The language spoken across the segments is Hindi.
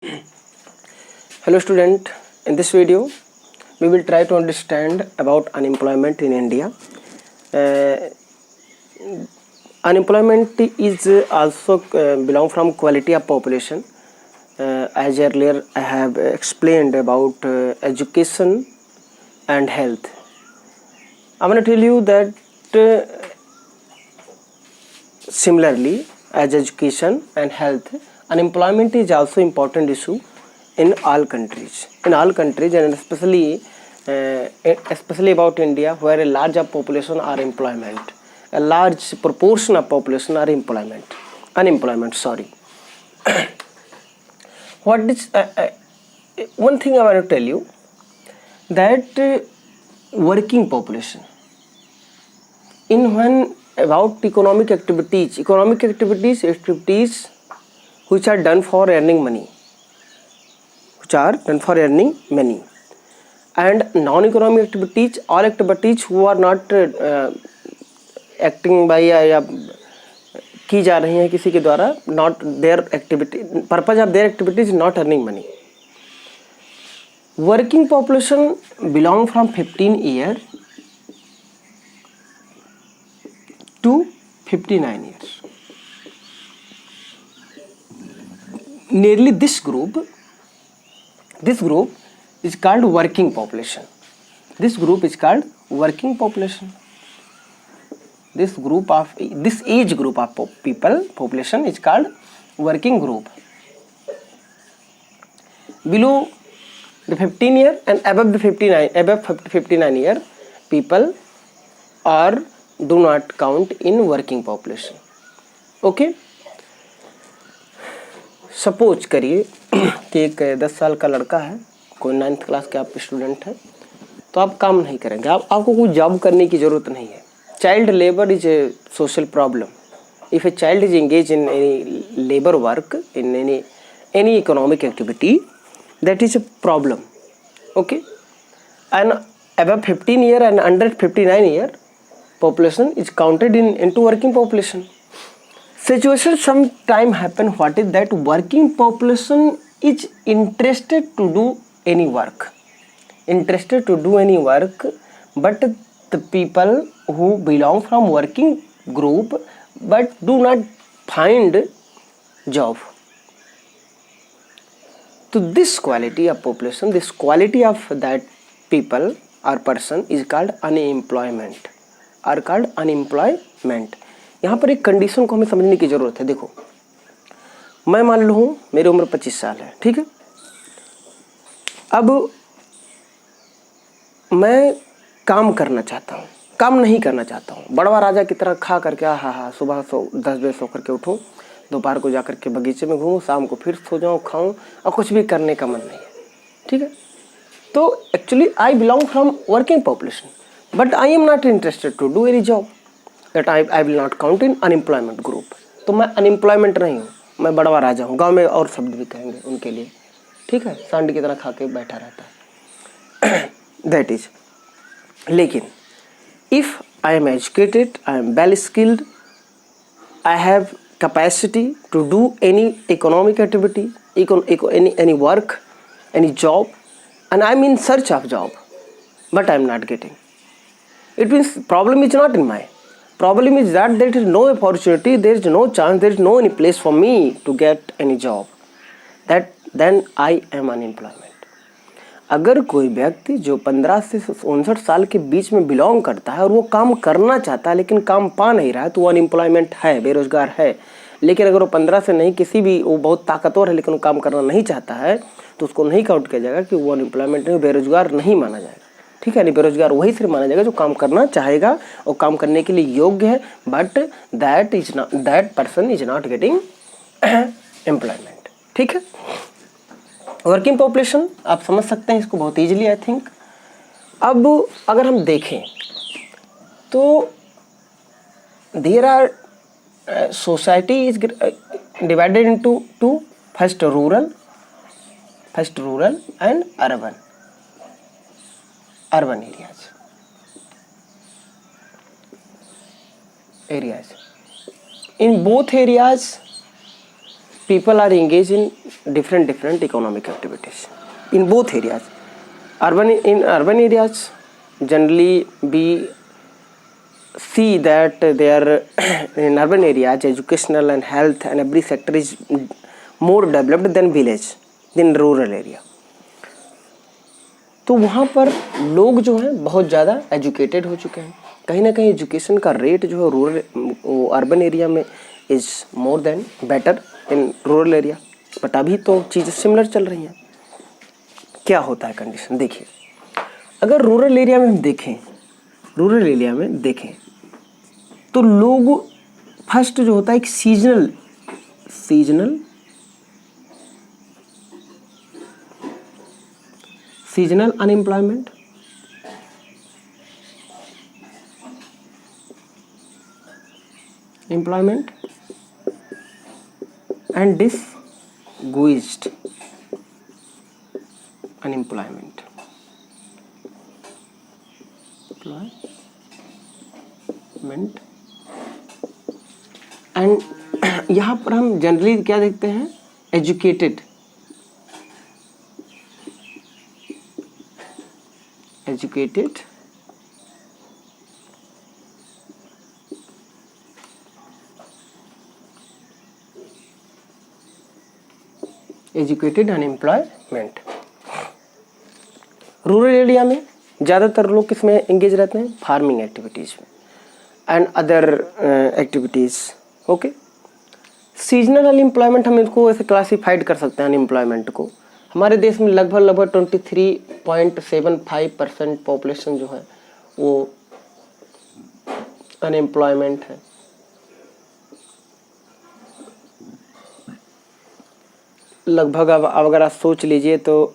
Hello student, in this video we will try to understand about unemployment in India. Unemployment is also belong from quality of population. As earlier I have explained about education and health. I want to tell you that similarly as education and health, unemployment is also important issue in all countries and especially about India, where a large of population are employment, a large proportion of population are unemployment, sorry. What is one thing I want to tell you, that working population, in when about economic activities which are done for earning money, and non-economic activities, all activities who are not acting by या की जा रही हैं किसी के द्वारा, not their activity, purpose of their activity is not earning money. Working population belong from 15 years to 59 years. Nearly this group is called working population. This age group of population is called working group. Below the 15 year and above the 59 year people are do not count in working population. Okay, suppose करिए कि एक 10 साल का लड़का है, कोई 9th क्लास के आप स्टूडेंट हैं, तो आप काम नहीं करेंगे, आपको कोई जॉब करने की ज़रूरत नहीं है. Child labour is a social problem. If a child is engage in any labour work, in any economic activity, that is a problem. Okay, and above 15 year and under 59 year population is counted into working population. Situation sometime happen, what is that working population is interested to do any work, but the people who belong from working group but do not find job. So this quality of population, this quality of that people or person is called unemployment. यहाँ पर एक कंडीशन को हमें समझने की ज़रूरत है. देखो, मैं मान लूँ मेरी उम्र 25 साल है, ठीक है. अब मैं काम करना चाहता हूँ, काम नहीं करना चाहता हूँ. बड़वा राजा की तरह खा करके सुबह 10 बजे सो करके उठूँ, दोपहर को जा करके बगीचे में घूमूँ, शाम को फिर सो जाऊँ, खाऊँ, और कुछ भी करने का मन नहीं है, ठीक है. तो actually I belong from working population, but I am not interested to do any job, that I will not count in unemployment group. तो मैं अनएम्प्लॉयमेंट नहीं हूँ, मैं बड़वा राजा हूँ. गांव में और शब्द भी कहेंगे उनके लिए, ठीक है, सांड की तरह खा के बैठा रहता है. That is. लेकिन if I am educated, I am well skilled, I have capacity to do any economic activity, any work, any job, and I am in search of job, but I am not getting. It means problem is not in my. Problem is that there is no opportunity, there is no chance, there is no any place for me to get any job. Then I am unemployment. अगर कोई व्यक्ति जो 15 से 59 साल के बीच में बिलोंग करता है और वो काम करना चाहता है लेकिन काम पा नहीं रहा है, तो वो अनएम्प्लॉयमेंट है, बेरोजगार है. लेकिन अगर वो 15 से नहीं, किसी भी, वो बहुत ताकतवर है लेकिन वो काम करना नहीं चाहता है, तो उसको नहीं काउंट किया जाएगा कि वो अनएम्प्लॉयमेंट नहीं, बेरोजगार नहीं माना जाएगा, ठीक है. नहीं, बेरोजगार वही सिर्फ माना जाएगा जो काम करना चाहेगा और काम करने के लिए योग्य है, but that person is not getting employment, ठीक है. वर्किंग पॉपुलेशन आप समझ सकते हैं इसको बहुत ईजिली, आई थिंक. अब अगर हम देखें तो there are society is divided into two, first rural and urban areas. In both areas people are engaged in different economic activities in both areas. In urban areas, generally we see that there in urban areas educational and health and every sector is more developed than village, than rural area. तो वहाँ पर लोग जो हैं बहुत ज़्यादा एजुकेटेड हो चुके हैं. कहीं ना कहीं एजुकेशन का रेट जो है रूरल अर्बन एरिया में is more than better in rural area. But अभी तो चीज़ें सिमिलर चल रही हैं. क्या होता है कंडीशन देखिए, अगर रूरल एरिया में हम देखें तो लोग फर्स्ट जो होता है एक seasonal unemployment, and disguised unemployment. And यहाँ पर हम जनरली क्या देखते हैं, एजुकेटेड अनएम्प्लॉयमेंट. रूरल एरिया में ज़्यादातर लोग किस में एंगेज रहते हैं, फार्मिंग एक्टिविटीज़ में and other activities. Okay, seasonal unemployment हम इसको ऐसे क्लासीफाइड कर सकते हैं. अनएम्प्लॉयमेंट को हमारे देश में लगभग 23.75% पॉपुलेशन जो है वो अनएम्प्लॉयमेंट है. लगभग अब अगर आप सोच लीजिए तो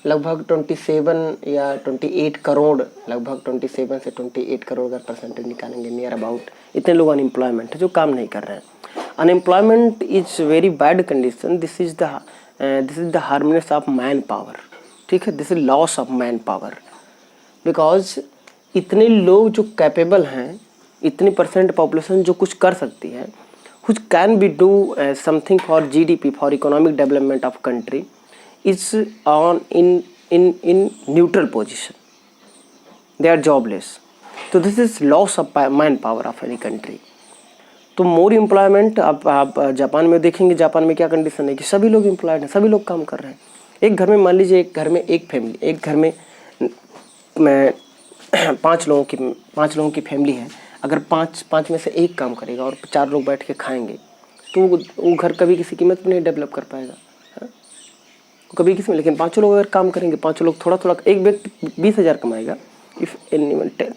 लगभग 27 या 28 करोड़, लगभग 27 से 28 करोड़ अगर परसेंटेज निकालेंगे, नियर अबाउट इतने लोग अनएम्प्लॉयमेंट है जो काम नहीं कर रहे हैं. Unemployment is very bad condition. This is the harmness of man power. ठीक है, this is loss of man power, because इतने लोग जो कैपेबल हैं, इतनी परसेंट पॉपुलेशन जो कुछ कर सकती है, which can be do something for GDP, for economic development of country, is on in neutral position. They are jobless. So this is loss of manpower of any country. तो मोर एम्प्लॉयमेंट आप जापान में देखेंगे. जापान में क्या कंडीशन है कि सभी लोग एम्प्लॉयड हैं, सभी लोग काम कर रहे हैं. एक घर में मान लीजिए, एक घर में 5 लोगों की फैमिली है. अगर पाँच में से एक काम करेगा और 4 लोग बैठ के खाएंगे तो वो घर कभी किसी कीमत में नहीं डेवलप कर पाएगा. कभी किसी में, लेकिन 5 लोग अगर काम करेंगे, 5 लोग थोड़ा, एक व्यक्ति 20,000 कमाएगा, इफ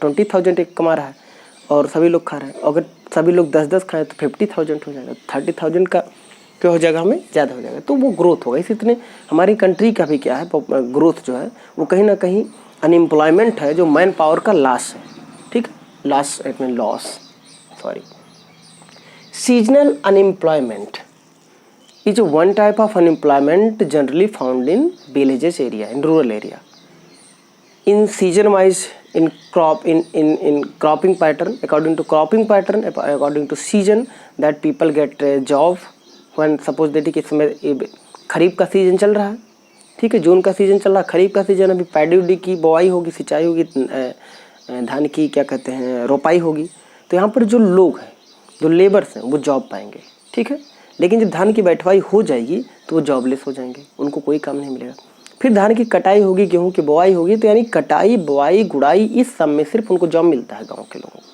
20,000 एक कमा रहा है और सभी लोग खा रहे हैं. अगर सभी लोग 10-10 खाएं तो 50,000 हो जाएगा. 30,000 का क्या हो जाएगा, हमें ज़्यादा हो जाएगा. तो वो ग्रोथ होगा. इसी तरह हमारी कंट्री का भी क्या है, ग्रोथ जो है वो कहीं ना कहीं अनएम्प्लॉयमेंट है, जो मैन पावर का लॉस है. ठीक, loss. Seasonal unemployment is one type of unemployment generally found in villages area, in rural area. In season wise, in cropping pattern, according to season, that people get a job. When suppose that कि इसमें खरीफ का सीजन चल रहा है, ठीक है, जून का सीजन चल रहा है, खरीफ का सीजन, अभी पैडी की बोआई होगी, सिंचाई होगी, धान की क्या कहते हैं रोपाई होगी. तो यहाँ पर जो लोग हैं, जो लेबर्स हैं, वो जॉब पाएंगे. ठीक है, लेकिन जब धान की बैठवाई हो जाएगी तो वो जॉबलेस हो जाएंगे, उनको कोई काम नहीं मिलेगा. फिर धान की कटाई होगी, गेहूं की बोआई होगी. तो यानी कटाई, बोआई, गुड़ाई, इस सब में सिर्फ उनको जॉब मिलता है गाँव के लोगों को,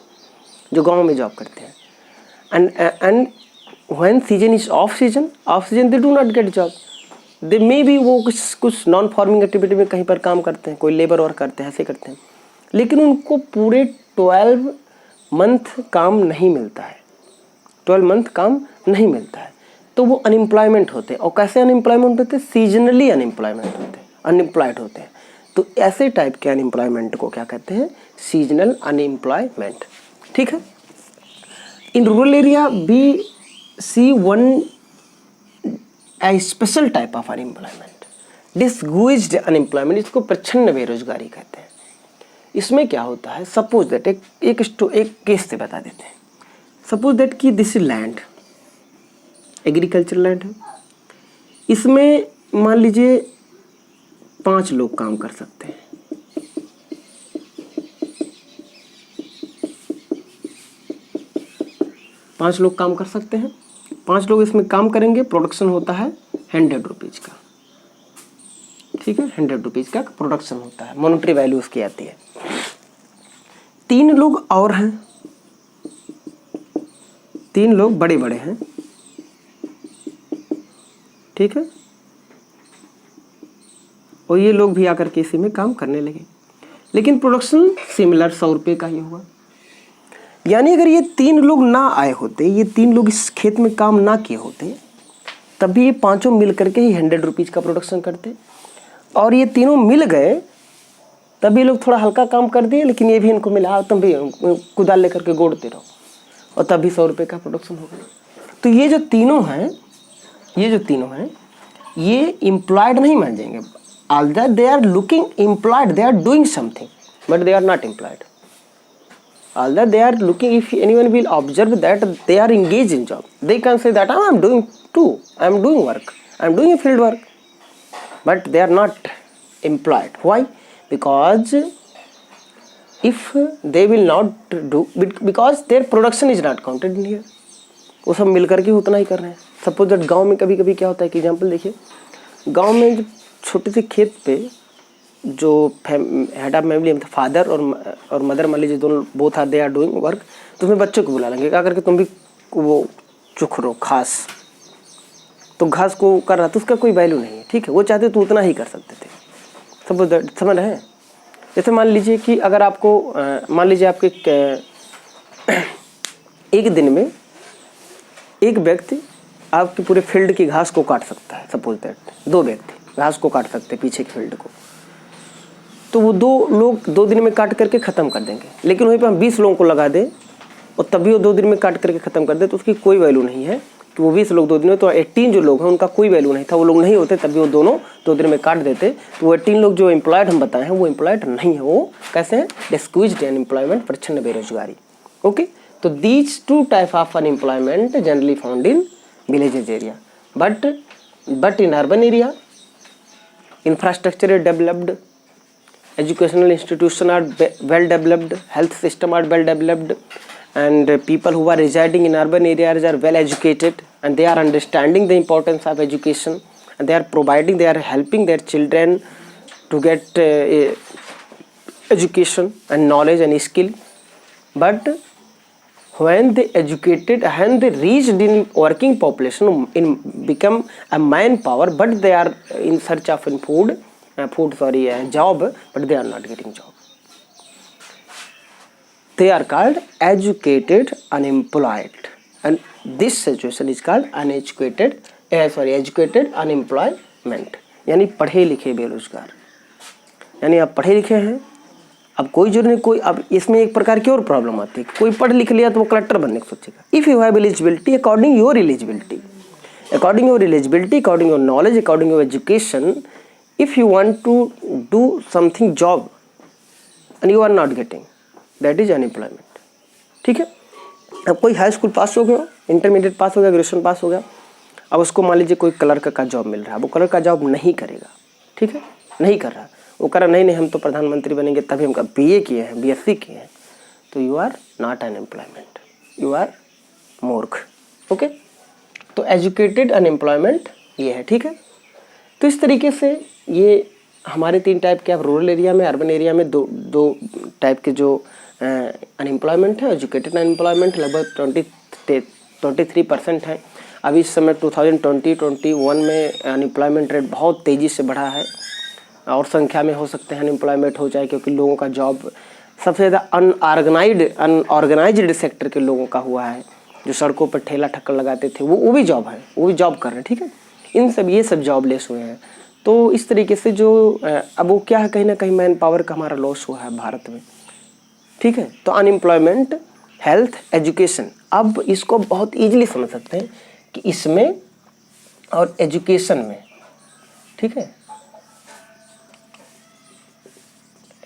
जो गाँव में जॉब करते हैं. And when season is off season they do not get job. They may be वो कुछ नॉन फार्मिंग एक्टिविटी में कहीं पर काम करते हैं, कोई लेबर वर्क करते हैं, ऐसे करते हैं, लेकिन उनको पूरे 12 मंथ काम नहीं मिलता है. 12 मंथ काम नहीं मिलता है, तो वो अनएम्प्लॉयमेंट होते हैं. और कैसे अनएम्प्लॉयमेंट होते हैं, सीजनली अनएम्प्लॉयमेंट होते हैं, अनएम्प्लॉयड होते हैं. तो ऐसे टाइप के अनएम्प्लॉयमेंट को क्या कहते हैं, सीजनल अनएम्प्लॉयमेंट. ठीक है. In rural area we see one a special type of unemployment, disguised unemployment. इसको प्रच्छन्न बेरोजगारी कहते हैं. इसमें क्या होता है, सपोज दैट एक केस से बता देते हैं। सपोज दैट कि this is land, agriculture land है। इसमें मान लीजिए 5 लोग काम कर सकते हैं। 5 लोग काम कर सकते हैं। 5 लोग इसमें काम करेंगे। प्रोडक्शन होता है 100 रुपीज़ का, ठीक है, 100 रुपीज़ का प्रोडक्शन होता है, मॉनेटरी वैल्यू उसकी आती है। 3 लोग और हैं, 3 लोग बड़े बड़े हैं, ठीक है, और ये लोग भी आकर के इसी में काम करने लगे, लेकिन प्रोडक्शन सिमिलर 100 रुपये का ही हुआ। यानी अगर ये 3 लोग ना आए होते, ये 3 लोग इस खेत में काम ना किए होते, तभी ये 5 मिल करके ही 100 रुपीज़ का प्रोडक्शन करते। और ये तीनों मिल गए तब ये लोग थोड़ा हल्का काम कर दिए, लेकिन ये भी इनको मिला, तुम भी कुदाल लेकर के गोड़ते रहो, और तब भी 100 रुपये का प्रोडक्शन होगा। तो ये जो तीनों हैं, ये एम्प्लॉयड नहीं मान जाएंगे। Although they are looking employed, they are doing something, but they are not employed. Although they are looking, if anyone will observe that they are engaged in job, they can say that I am doing too, I am doing work, I am doing a field work, but they are not employed. Why? Because if they will not do, because their production is not counted in here. वो सब मिलकर के उतना ही कर रहे हैं। सपोज दैट गाँव में कभी कभी क्या होता है कि एग्जाम्पल देखिए, गाँव में जब छोटे से खेत पे जो हेड ऑफ फैमिली, फादर और मदर मान लीजिए दोनों, both are they are doing work, तो उसमें बच्चों को बुला लेंगे, क्या करके तुम भी वो चुख रो घास, तो घास को कर रहा तो उसका कोई वैल्यू नहीं है, ठीक है, वो चाहते तो उतना ही कर सकते थे। समझ रहे हैं? जैसे मान लीजिए कि अगर आपको मान लीजिए आपके एक दिन में एक व्यक्ति आपके पूरे फील्ड की घास को काट सकता है। सपोज दैट 2 व्यक्ति घास को काट सकते हैं, पीछे के फील्ड को, तो वो 2 लोग 2 दिन में काट करके ख़त्म कर देंगे। लेकिन वहीं पे हम 20 लोगों को लगा दें और तभी वो 2 दिन में काट करके ख़त्म कर दे, तो उसकी कोई वैल्यू नहीं है कि वो 20 लोग 2 दिन में, तो 18 जो लोग हैं उनका कोई वैल्यू नहीं था। वो लोग नहीं होते तभी वो दोनों 2 दिन में काट देते, तो वो 18 लोग जो एम्प्लॉयड हम बताए हैं वो एम्प्लॉयड नहीं है। वो कैसे हैं? डिस्क्वीज्ड अनएम्प्लॉयमेंट, प्रच्छन्न बेरोजगारी। ओके, तो these 2 type of unemployment generally found in villages area, but in urban area infrastructure is developed, educational institutions are well developed, health system are well developed, and people who are residing in urban areas are well educated, and they are understanding the importance of education, and they are helping their children to get education and knowledge and skill. But when they educated and they reached in working population, in become a manpower, but they are in search of job, but they are not getting job. They are called educated unemployed, and this situation is called educated unemployment, यानी पढ़े लिखे बेरोजगार। यानी आप पढ़े लिखे हैं, अब कोई जरूरी नहीं, कोई अब इसमें एक प्रकार की और प्रॉब्लम आती है, कोई पढ़ लिख लिया तो वो कलेक्टर बनने की सोचेगा। If you have eligibility, according your eligibility, according your knowledge, according your education, if you want to do something job and you are not getting, that is unemployment. ठीक है, अब कोई हाई स्कूल पास हो गया, इंटरमीडिएट पास हो गया, ग्रेजुएशन पास हो गया, अब उसको मान लीजिए कोई क्लर्क का जॉब मिल रहा है, वो क्लर्क का जॉब नहीं करेगा, ठीक है, नहीं कर रहा, वो कह रहा नहीं हम तो प्रधानमंत्री बनेंगे, तभी हम BA किए हैं, BSc किए हैं, तो you are not unemployment, you are मूर्ख। ओके, तो एजुकेटेड अनएम्प्लॉयमेंट ये है। ठीक है, तो इस तरीके से ये हमारे 3 टाइप के, आप रूरल एरिया में, अर्बन एरिया में दो टाइप के जो अनएम्प्लॉयमेंट है। एजुकेटेड अनएम्प्लॉयमेंट लगभग 23% है। अभी इस समय 2020-21 में अनएम्प्लॉयमेंट रेट बहुत तेज़ी से बढ़ा है, और संख्या में हो सकते हैं अनएम्प्लॉयमेंट हो जाए, क्योंकि लोगों का जॉब सबसे ज़्यादा अनऑर्गेनाइज्ड सेक्टर के लोगों का हुआ है, जो सड़कों पर ठेला ठक्कर लगाते थे, वो भी जॉब है, वो भी जॉब कर रहे हैं। ठीक है, ये सब जॉबलेस हुए हैं। तो इस तरीके से जो अब वो क्या है, कहीं ना कहीं मैन पावर का हमारा लॉस हुआ है भारत में। ठीक है, तो अनएम्प्लॉयमेंट, हेल्थ, एजुकेशन, अब इसको बहुत ईजिली समझ सकते हैं कि इसमें और एजुकेशन में, ठीक है,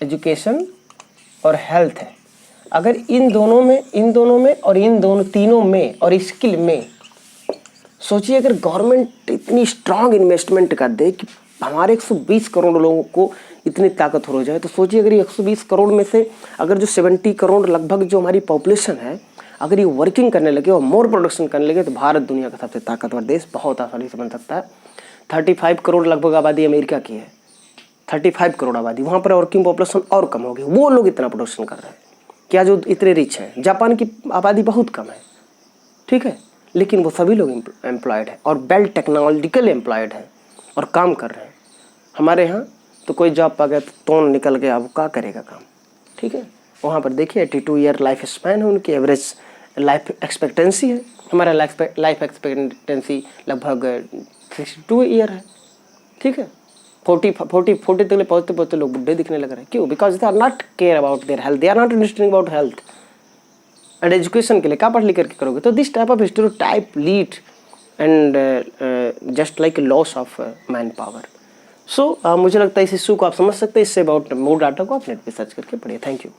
एजुकेशन और हेल्थ है, अगर इन दोनों में और इन दोनों तीनों में और स्किल में सोचिए, अगर गवर्नमेंट इतनी स्ट्रांग इन्वेस्टमेंट कर दे कि हमारे 120 करोड़ लोगों को इतनी ताकत हो जाए, तो सोचिए अगर ये 120 करोड़ में से अगर जो 70 करोड़ लगभग जो हमारी पॉपुलेशन है, अगर ये वर्किंग करने लगे और मोर प्रोडक्शन करने लगे, तो भारत दुनिया का सबसे ताकतवर देश बहुत आसानी से बन सकता है। 35 करोड़ लगभग आबादी अमेरिका की है, 35 करोड़ आबादी, वहाँ पर वर्किंग पॉपुलेशन और कम होगी, वो लोग इतना प्रोडक्शन कर रहे हैं क्या, जो इतने रिच हैं। जापान की आबादी बहुत कम है, ठीक है, लेकिन वो सभी लोग एम्प्लॉयड है और वेल टेक्नोलॉजिकल एम्प्लॉयड है और काम कर रहे हैं। हमारे यहाँ तो कोई जॉब पा गया तो तोड़ निकल गया, वो क्या करेगा काम, ठीक है। वहाँ पर देखिए 82 ईयर लाइफ स्पैन है उनकी, एवरेज लाइफ एक्सपेक्टेंसी है। हमारा लाइफ एक्सपेक्टेंसी लगभग 62 ईयर है, ठीक है। 40 तक पहुँचते पहुँचते लोग बुढ़े दिखने लग रहे हैं। क्यों? Because they are not care about their health, they are not interested about health and education के लिए क्या पढ़ लिख करके करोगे। तो this type of stereotype lead and just like loss of man power. So मुझे लगता है इस इशू को आप समझ सकते हैं। इससे अबाउट मोर डाटा को आप नेट पे सर्च करके पढ़िए। Thank you.